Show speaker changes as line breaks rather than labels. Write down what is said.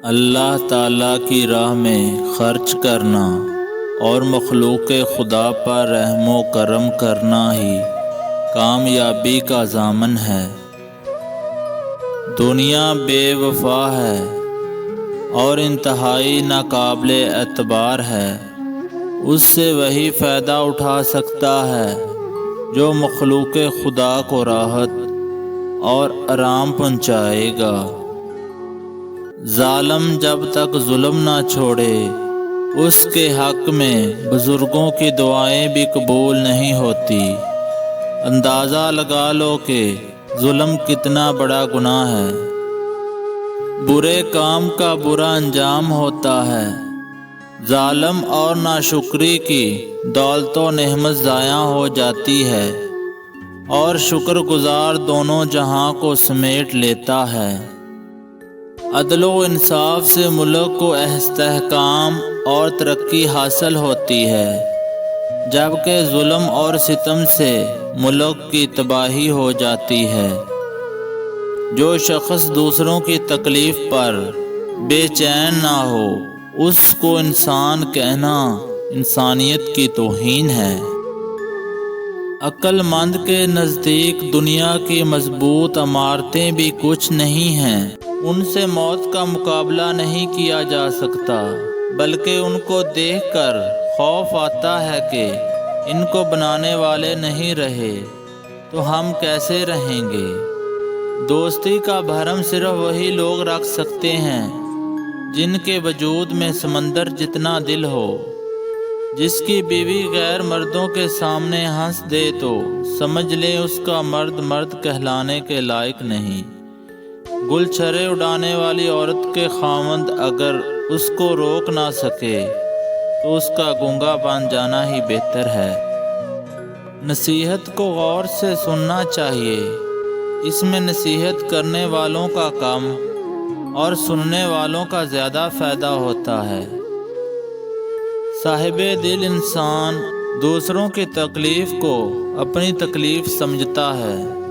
اللہ تعالیٰ کی راہ میں خرچ کرنا اور مخلوق خدا پر رحم و کرم کرنا ہی کامیابی کا ضامن ہے۔ دنیا بے وفا ہے اور انتہائی ناقابل اعتبار ہے۔ اس سے وہی فائدہ اٹھا سکتا ہے جو مخلوق خدا کو راحت اور آرام پہنچائے گا۔ ظالم جب تک ظلم نہ چھوڑے اس کے حق میں بزرگوں کی دعائیں بھی قبول نہیں ہوتی۔ اندازہ لگا لو کہ ظلم کتنا بڑا گناہ ہے۔ برے کام کا برا انجام ہوتا ہے۔ ظالم اور ناشکری کی دولت و نعمت ضائع ہو جاتی ہے اور شکر گزار دونوں جہاں کو سمیٹ لیتا ہے۔ عدل و انصاف سے ملک کو استحکام اور ترقی حاصل ہوتی ہے، جبکہ ظلم اور ستم سے ملک کی تباہی ہو جاتی ہے۔ جو شخص دوسروں کی تکلیف پر بے چین نہ ہو اس کو انسان کہنا انسانیت کی توہین ہے۔ عقل مند کے نزدیک دنیا کی مضبوط عمارتیں بھی کچھ نہیں ہیں۔ ان سے موت کا مقابلہ نہیں کیا جا سکتا، بلکہ ان کو دیکھ کر خوف آتا ہے کہ ان کو بنانے والے نہیں رہے تو ہم کیسے رہیں گے۔ دوستی کا بھرم صرف وہی لوگ رکھ سکتے ہیں جن کے وجود میں سمندر جتنا دل ہو۔ جس کی بیوی غیر مردوں کے سامنے ہنس دے تو سمجھ لیں اس کا مرد مرد کہلانے کے لائق نہیں۔ گل چھرے اڑانے والی عورت کے خاوند اگر اس کو روک نہ سکے تو اس کا گونگا بن جانا ہی بہتر ہے۔ نصیحت کو غور سے سننا چاہیے۔ اس میں نصیحت کرنے والوں کا کم اور سننے والوں کا زیادہ فائدہ ہوتا ہے۔ صاحب دل انسان دوسروں کی تکلیف کو اپنی تکلیف سمجھتا ہے۔